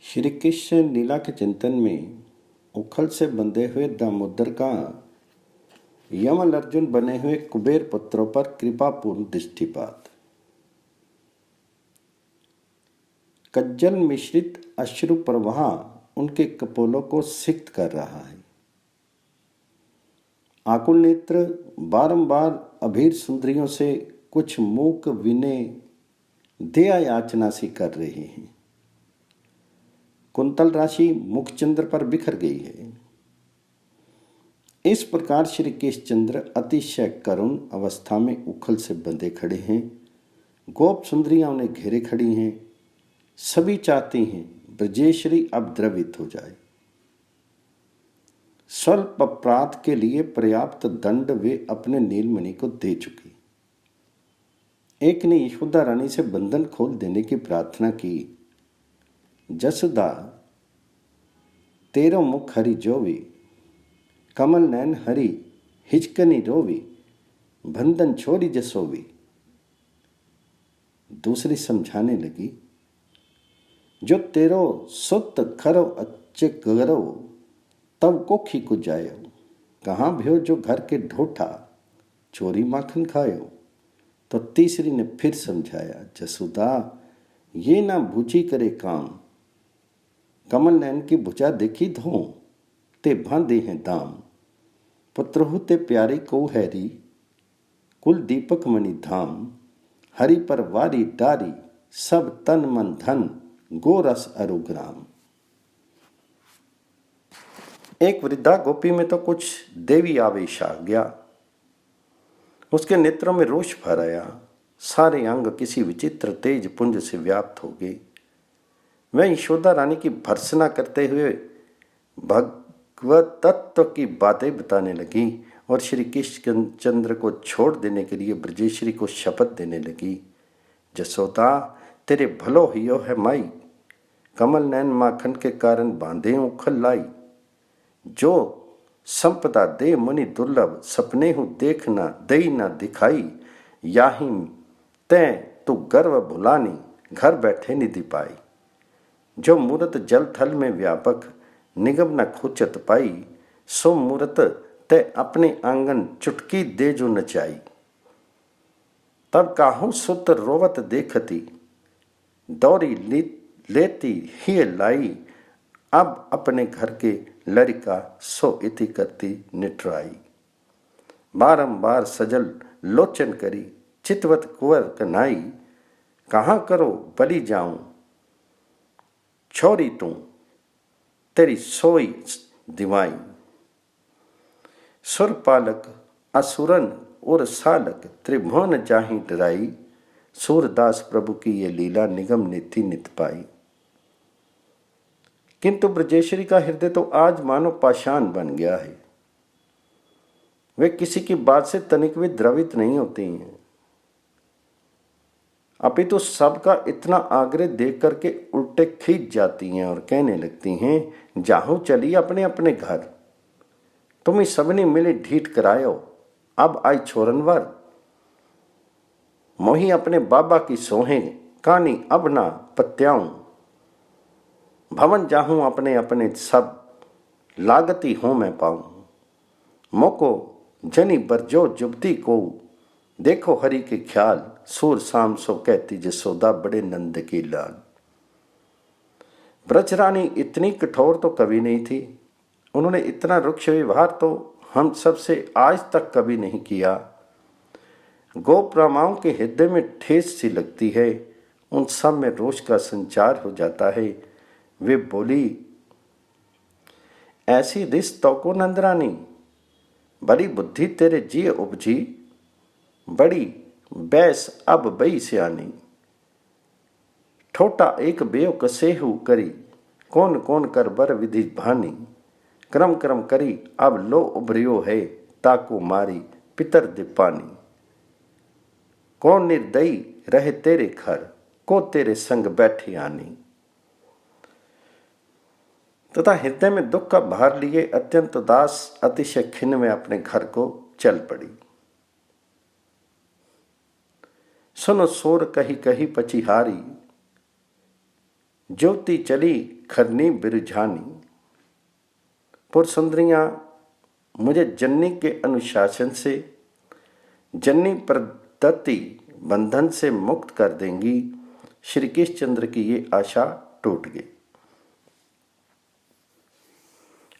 श्री कृष्ण लीला के चिंतन में उखल से बंधे हुए दामोदर का यमल अर्जुन बने हुए कुबेर पुत्रों पर कृपापूर्ण दृष्टिपात। कज्जल मिश्रित अश्रु प्रवाह उनके कपोलों को सिक्त कर रहा है। आकुल नेत्र बारंबार अभीर सुंदरियों से कुछ मूक विनय दया याचना सी कर रहे हैं। कुंतल राशि मुखचंद्र पर बिखर गई है। इस प्रकार श्री केशचंद्र अतिशय करुण अवस्था में उखल से बंधे खड़े हैं। गोप सुंदरियां उन्हें घेरे खड़ी हैं। सभी चाहती हैं ब्रजेश्वरी अब द्रवित हो जाए। स्वल्प अपराध के लिए पर्याप्त दंड वे अपने नीलमणि को दे चुकी। एक ने यशोदा रानी से बंधन खोल देने की प्रार्थना की। जसोदा तेरो मुख हरि जोवी, कमल नैन हरि हिचकनी रोवी, बंधन छोड़ी जसोवी। दूसरी समझाने लगी, जो तेरो सुत खरो अच्छे गरो, तब कोखी को जायो। कहाँ भ्यो जो घर के ढोठा, चोरी माखन खायो। तो तीसरी ने फिर समझाया, जसोदा ये ना भूची करे काम, कमल नैन की भुजा देखी धो, ते बांधे हैं दाम। पुत्रहु ते प्यारे को हैरी, कुल दीपक मणि धाम। हरि पर वारी डारी, सब तन मन धन, गोरस अरुग्राम। एक वृद्धा गोपी में तो कुछ देवी आवेश आ गया। उसके नेत्रों में रोष भर आया। सारे अंग किसी विचित्र तेज पुंज से व्याप्त हो गए। वह यशोदा रानी की भर्त्सना करते हुए भगवत तत्व की बातें बताने लगी और श्री कृष्णचंद्र को छोड़ देने के लिए ब्रजेश्वरी को शपथ देने लगी। जसोदा तेरे भलो हियो है माई, कमल नैन माखन के कारण बांधे उखल लाई। जो संपदा दे मुनि दुर्लभ, सपने हूँ देखना दई ना दिखाई। याही तै तू गर्व भुलानी, घर बैठे निधि पाई। जो मूरत जल थल में व्यापक, निगम न खोचत पाई। सो मूरत ते अपने आंगन चुटकी दे जो नचाई। तब काहू सुत रोवत देखती, दौरी लेती ही लाई। अब अपने घर के लड़का सो इति करती निटराई। बारंबार सजल लोचन करी, चितवत कुंवर कन्हाई। कहाँ करो बलि जाऊं छोरी तू, तेरी सोई दिवाई। सुरपालक असुरन और सालक, त्रिभुवन जाहि डराई। सूरदास प्रभु की ये लीला निगम नीति नित पाई। किंतु ब्रजेश्वरी का हृदय तो आज मानो पाषाण बन गया है। वे किसी की बात से तनिक भी द्रवित नहीं होती हैं। अपितु तो सबका इतना आग्रह देख करके उल्टे खींच जाती हैं और कहने लगती हैं, जाहू चली अपने अपने घर, तुम्हें सबने मिले ढीठ करायो। अब आई छोरनवर, मोही अपने बाबा की सोहे, कानी अब ना पत्याऊं। भवन जाहूं अपने अपने सब, लागती हूं मैं पाऊं। मोको जनी बरजो जुबती को, देखो हरि के ख्याल। सूर शाम सो कहती जसोदा, बड़े नंद की लाल। ब्रजरानी इतनी कठोर तो कभी नहीं थी। उन्होंने इतना रुक्ष व्यवहार तो हम सबसे आज तक कभी नहीं किया। गोप रामाओं के हृदय में ठेस सी लगती है। उन सब में रोष का संचार हो जाता है। वे बोली, ऐसी रिस तो को नंदरानी, बड़ी बुद्धि तेरे जिये उपजी। बड़ी बैस अब बई सियानी, ठोटा एक बेयो कसेहु करी। कौन कौन कर बर विधि भानी। क्रम क्रम करी अब लो उभरियो है, ताको मारी पितर दीपानी। कौन निर्दयी रहे तेरे घर, को तेरे संग बैठी आनी। तथा हृदय में दुख का भार लिए अत्यंत उदास अतिशय खिन्न में अपने घर को चल पड़ी। सुनो सोर कही कही पचिहारी, ज्योति चली खरनी बिरझानी। पुरसुंदरियाँ मुझे जन्नी के अनुशासन से, जन्नी प्रदत्ति बंधन से मुक्त कर देंगी। श्री कृष्णचंद्र की ये आशा टूट गई।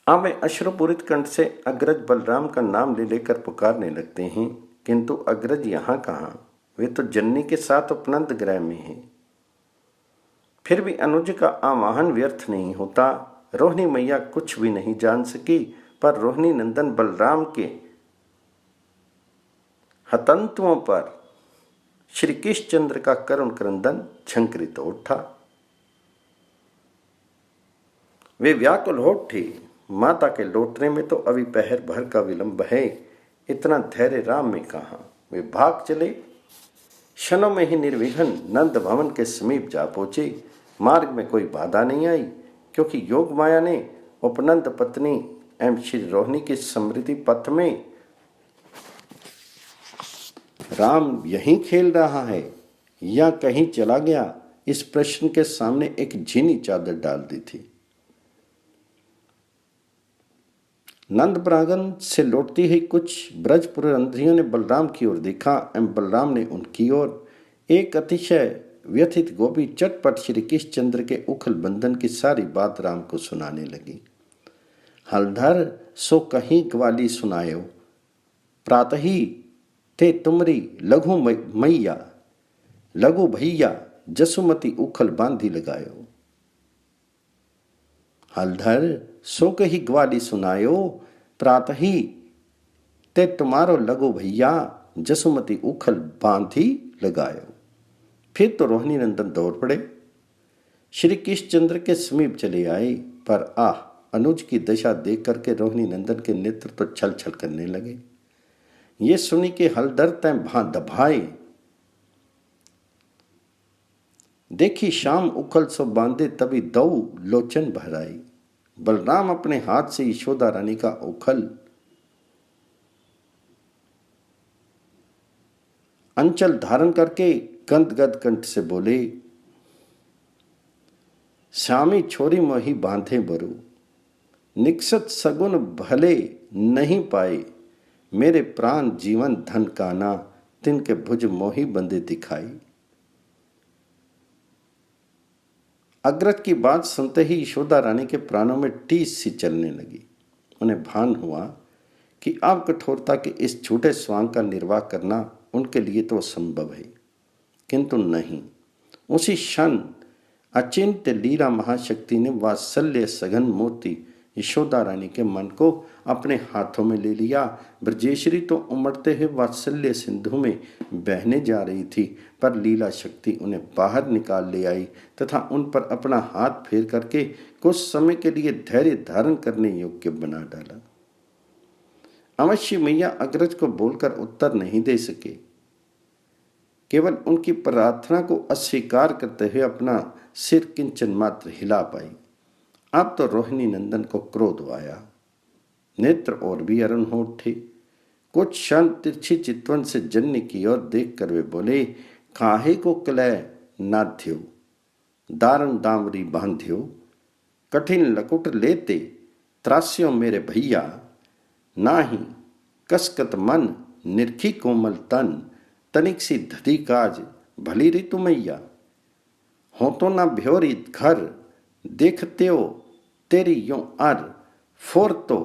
आमे अश्रुपूरित कंठ से अग्रज बलराम का नाम ले लेकर पुकारने लगते हैं, किंतु अग्रज यहाँ कहाँ, वे तो जन्नी के साथ उपनंद गृह में हैं। फिर भी अनुज का आवाहन व्यर्थ नहीं होता। रोहिणी मैया कुछ भी नहीं जान सकी, पर रोहिणी नंदन बलराम के हतंतुओं पर श्री कृष्णचंद्र का करुण क्रंदन झंकृत हो उठा। वे व्याकुल हो उठे। माता के लौटने में तो अभी पहर भर का विलंब है, इतना धैर्य राम में कहाँ। वे भाग चले। क्षणों में ही निर्विघ्न नंद भवन के समीप जा पहुंचे। मार्ग में कोई बाधा नहीं आई, क्योंकि योग माया ने उपनंद पत्नी एवं श्री रोहिणी की समृद्धि पथ में राम यहीं खेल रहा है या कहीं चला गया, इस प्रश्न के सामने एक झीनी चादर डाल दी थी। नंद प्रांगण से लौटती हुई कुछ ब्रजपुरंधियों ने बलराम की ओर देखा एवं बलराम ने उनकी ओर। एक अतिशय व्यथित गोपी चटपट श्री कृष्णचंद्र के उखल बंधन की सारी बात राम को सुनाने लगी। हलधर सो कहीं ग्वाली सुनायो, प्रातः ही ते तुमरी लघु मैया, लघु भैया जसुमती उखल बांधी लगायो। हलधर सो कही ग्वाली सुनायो, प्रातः ही ते तुम्हारो लघु भैया जसुमती उखल बांधी लगायो। फिर तो रोहिणी नंदन दौड़ पड़े, श्री कृष्णचंद्र के समीप चले आए, पर आह, अनुज की दशा देख करके रोहिणी नंदन के नेत्र तो छल छल करने लगे। ये सुनी कि हलधर तय दभाए, देखी शाम उखल सो बांधे, तभी दौ लोचन भराई। बलराम अपने हाथ से यशोदा रानी का उखल अंचल धारण करके गदगद कंठ से बोले, श्यामी छोरी मोही बांधे बरु, निकसत सगुन भले नहीं पाए, मेरे प्राण जीवन धन काना, तिनके भुज मोही बंदे दिखाई। अग्रज की बात सुनते ही यशोदा रानी के प्राणों में टीस सी चलने लगी। उन्हें भान हुआ कि अब कठोरता के इस झूठे स्वांग का निर्वाह करना उनके लिए तो संभव है, किंतु नहीं। उसी क्षण अचिंत्य लीला महाशक्ति ने वात्सल्य सघन मूर्ति यशोदा रानी के मन को अपने हाथों में ले लिया। ब्रजेश्वरी तो उमड़ते हुए वात्सल्य सिंधु में बहने जा रही थी, पर लीला शक्ति उन्हें बाहर निकाल ले आई तथा उन पर अपना हाथ फेर करके कुछ समय के लिए धैर्य धारण करने योग्य बना डाला। अवश्य मैया अग्रज को बोलकर उत्तर नहीं दे सके, केवल उनकी प्रार्थना को अस्वीकार करते हुए अपना सिर किंचन मात्र हिला पाई। अब तो रोहिणी नंदन को क्रोध आया, नेत्र और भी अरुण हो उठे। कुछ क्षण तिरछी चितवन से जन्नी की ओर देखकर वे बोले, काहे को कलय नाध्यो, दारण दामरी बांध्यो, कठिन लकुट लेते त्रास्यो मेरे भैया, नाही कसकत मन निरखी कोमल तन, तनिक सी धधी काज भली ऋतु मैया, हो तो ना भ्योरी घर देखते हो तेरी यों अर, फोर तो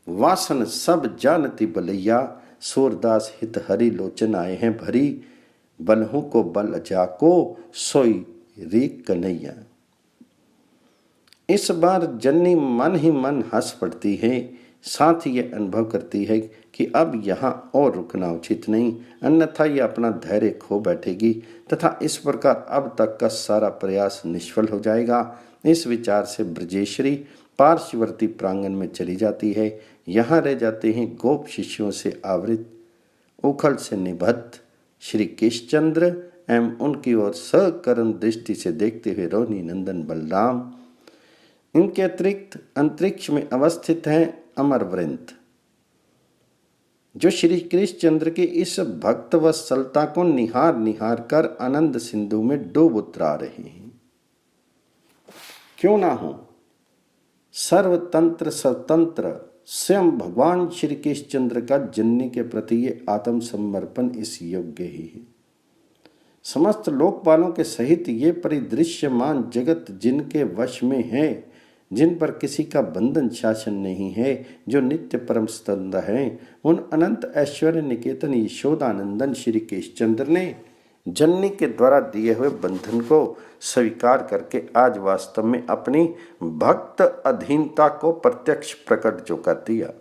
वासन सब जानती बलैया, सूरदास हित हरि लोचन आए हैं भरी, बलहू को बल जाको सोई री कन्हैया। इस बार जन्नी मन ही मन हंस पड़ती है, साथ ही ये अनुभव करती है कि अब यहाँ और रुकना उचित नहीं, अन्यथा ये अपना धैर्य खो बैठेगी तथा इस प्रकार अब तक का सारा प्रयास निष्फल हो जाएगा। इस विचार से ब्रजेश्वरी पार्श्ववर्ती प्रांगण में चली जाती है। यहाँ रह जाते हैं गोप शिष्यों से आवृत, उखल से निबद्ध श्री कृष्णचंद्र एवं उनकी ओर सकरुण दृष्टि से देखते हुए रोहिणी नंदन बलराम। इनके अतिरिक्त अंतरिक्ष में अवस्थित है अमरवृंद, जो श्री कृष्णचंद्र के इस भक्त वत्सलता को निहार निहार कर आनंद सिंधु में डूब उतरा रहे हैं। क्यों ना हो। सर्वतंत्र स्वतंत्र स्वयं भगवान श्री कृष्णचंद्र का जननी के प्रति ये आत्मसमर्पण इस योग्य ही है। समस्त लोकपालों के सहित ये परिदृश्यमान जगत जिनके वश में है, जिन पर किसी का बंधन शासन नहीं है, जो नित्य परम स्तंभ है, उन अनंत ऐश्वर्य निकेतन यशोदानंदन श्री कृष्णचंद्र ने जननी के द्वारा दिए हुए बंधन को स्वीकार करके आज वास्तव में अपनी भक्त अधीनता को प्रत्यक्ष प्रकट जो कर दिया।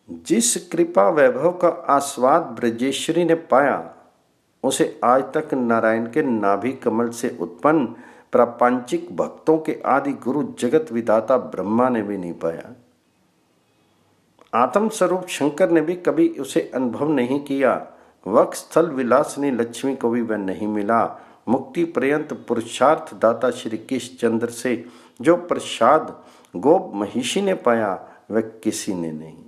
जिस कृपा वैभव का आस्वाद ब्रजेश्वरी ने पाया, उसे आज तक नारायण के नाभि कमल से उत्पन्न प्रापंचिक भक्तों के आदि गुरु जगत विधाता ब्रह्मा ने भी नहीं पाया। आत्म स्वरूप शंकर ने भी कभी उसे अनुभव नहीं किया। वक्ष स्थल विलासनी लक्ष्मी को भी वह नहीं मिला। मुक्ति पर्यंत पुरुषार्थ दाता श्री कृष्णचंद्र से जो प्रसाद गोप महिषी ने पाया, वह किसी ने नहीं।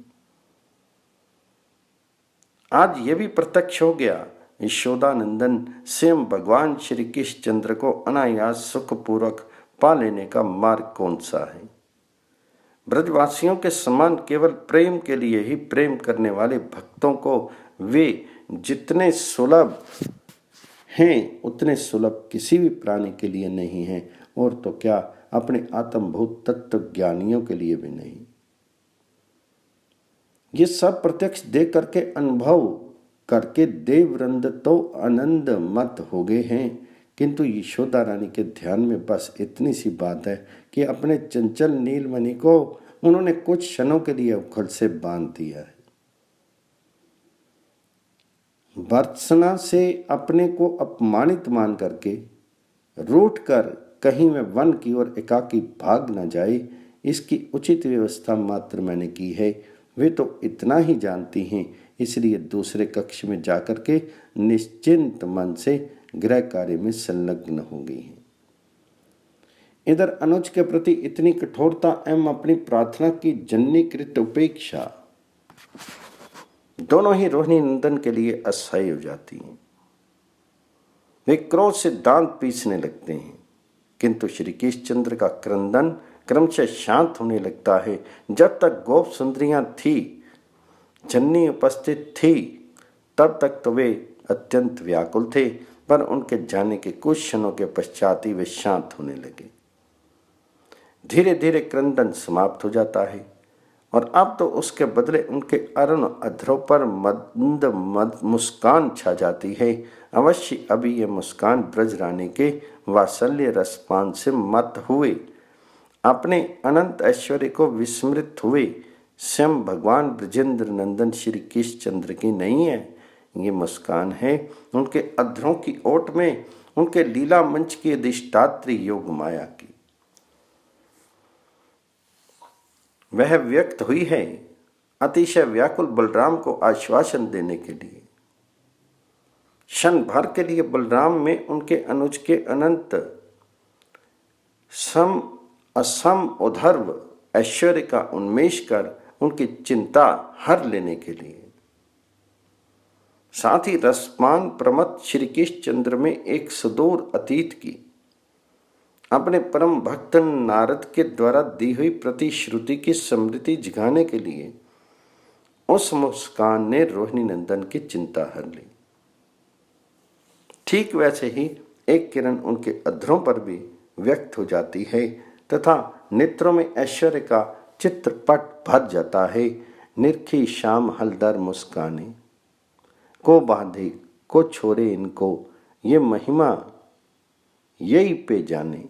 आज ये भी प्रत्यक्ष हो गया, यशोदानंदन स्वयं भगवान श्री कृष्णचंद्र को अनायास सुखपूर्वक पा लेने का मार्ग कौन सा है। ब्रजवासियों के समान केवल प्रेम के लिए ही प्रेम करने वाले भक्तों को वे जितने सुलभ हैं, उतने सुलभ किसी भी प्राणी के लिए नहीं हैं, और तो क्या अपने आत्मभूत तत्व ज्ञानियों के लिए भी नहीं। ये सब प्रत्यक्ष देख करके अनुभव करके देववृंद तो आनंद मत हो गए हैं, किंतु यशोदा रानी के ध्यान में बस इतनी सी बात है कि अपने चंचल नीलमणि को उन्होंने कुछ क्षणों के लिए उखल से बांध दिया है। भर्त्सना से अपने को अपमानित मान करके रूठ कर कहीं में वन की ओर एकाकी भाग न जाए, इसकी उचित व्यवस्था मात्र मैंने की है। वे तो इतना ही जानती हैं, इसलिए दूसरे कक्ष में जाकर के निश्चिंत मन से गृह कार्य में संलग्न हो गई हैं। इधर अनुज के प्रति इतनी कठोरता एवं अपनी प्रार्थना की जन्नीकृत उपेक्षा दोनों ही रोहिणी नंदन के लिए असह्य हो जाती हैं। वे क्रोध से दांत पीसने लगते हैं, किंतु श्री कृष्णचंद्र का क्रंदन क्रमशः शांत होने लगता है। जब तक गोप सुंदरियां थी, जन्नी उपस्थित थी, तब तक तो वे अत्यंत व्याकुल थे, पर उनके जाने के कुछ क्षणों के पश्चात ही वे शांत होने लगे। धीरे धीरे क्रंदन समाप्त हो जाता है, और अब तो उसके बदले उनके अरुण अधरों पर मंद मुस्कान छा जाती है। अवश्य अभी ये मुस्कान ब्रज रानी के वात्सल्य रसपान से मत हुए, अपने अनंत ऐश्वर्य को विस्मृत हुए स्वयं भगवान ब्रजेंद्र नंदन श्री कृष्णचंद्र की नहीं है। ये मुस्कान है उनके अधरों की ओट में उनके लीला मंच की अधिष्ठात्री योग माया की। वह व्यक्त हुई है अतिशय व्याकुल बलराम को आश्वासन देने के लिए। क्षण भर के लिए बलराम में उनके अनुज के अनंत सम असम उधर्व ऐश्वर्य का उन्मेष कर उनकी चिंता हर लेने के लिए, साथ ही रसपान प्रमत्त श्री कृष्णचंद्र में एक सुदूर अतीत की अपने परम भक्त नारद के द्वारा दी हुई प्रतिश्रुति की स्मृति जगाने के लिए उस मुस्कान ने रोहिणी नंदन की चिंता हर ली। ठीक वैसे ही एक किरण उनके अधरों पर भी व्यक्त हो जाती है तथा नेत्रों में ऐश्वर्य का चित्रपट भर जाता है। निरखी शाम हलदर मुस्काने को बांधे को छोड़े इनको, ये महिमा यही पे जाने।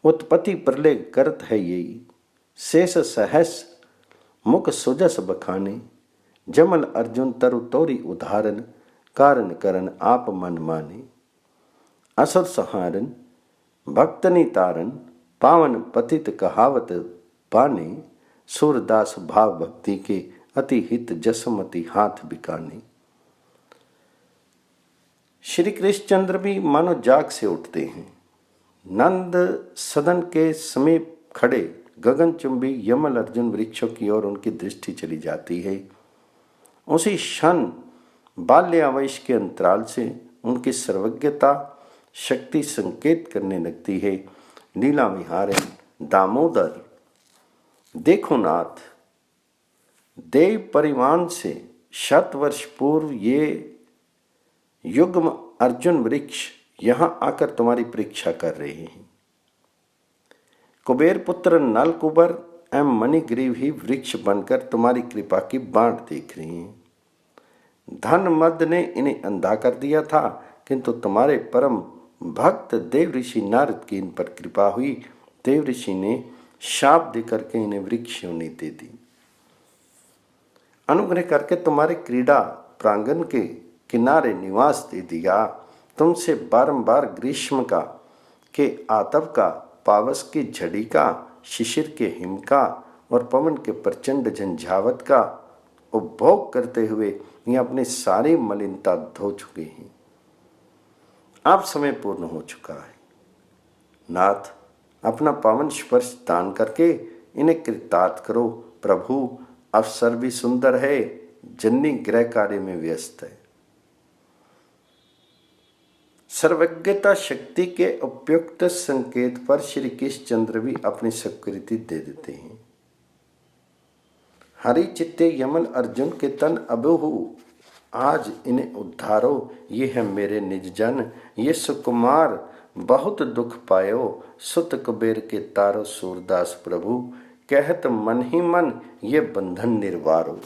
उत्पत्ति प्रलय करत है यही, शेष सहस मुख सुजस बखाने। जमल अर्जुन तरु तोरी उदाहरण, कारण करन आप मन माने। असुर संहारन भक्तनि तारन, पावन पतित कहावत पाने। सूरदास भाव भक्ति के अति हित जसमति हाथ बिकाने। श्री कृष्णचंद्र भी मानो जाग से उठते हैं। नंद सदन के समीप खड़े गगनचुंबी यमल अर्जुन वृक्षों की ओर उनकी दृष्टि चली जाती है। उसी क्षण बाल्यावयस के अंतराल से उनकी सर्वज्ञता शक्ति संकेत करने लगती है। लीला विहारिण दामोदर, देखो नाथ, देव परिवान से 100 वर्ष पूर्व ये युग्म अर्जुन वृक्ष यहां आकर तुम्हारी परीक्षा कर रहे हैं। कुबेर पुत्र नलकुबर एवं मणिग्रीव ही वृक्ष बनकर तुम्हारी कृपा की बाट देख रहे हैं। धन मद ने इन्हें अंधा कर दिया था, किंतु तुम्हारे परम भक्त देव ऋषि नारद की इन पर कृपा हुई। देव ऋषि ने शाप देकर के इन्हें वृक्ष योनि दे दी। अनुग्रह करके तुम्हारे क्रीड़ा प्रांगण के किनारे निवास दे दिया। तुमसे बारंबार ग्रीष्म का के आतप का, पावस की झड़ी का, शिशिर के हिम का और पवन के प्रचंड झंझावत का उपभोग करते हुए ये अपनी सारी मलिनता धो चुके हैं। अब समय पूर्ण हो चुका है। नाथ, अपना पावन स्पर्श दान करके इन्हें कृतार्थ करो। प्रभु, अवसर भी सुंदर है, जननी गृह कार्य में व्यस्त है। सर्वज्ञता शक्ति के उपयुक्त संकेत पर श्री कृष्णचंद्र भी अपनी स्वीकृति दे देते हैं। हरि चित्ते यमन अर्जुन के तन अबहु, आज इन्हें उद्धारो, ये है मेरे निज जन। ये सुकुमार बहुत दुख पायो, सुत कुबेर के तारो सूरदास प्रभु। कहत मन ही मन ये बंधन निर्वारो।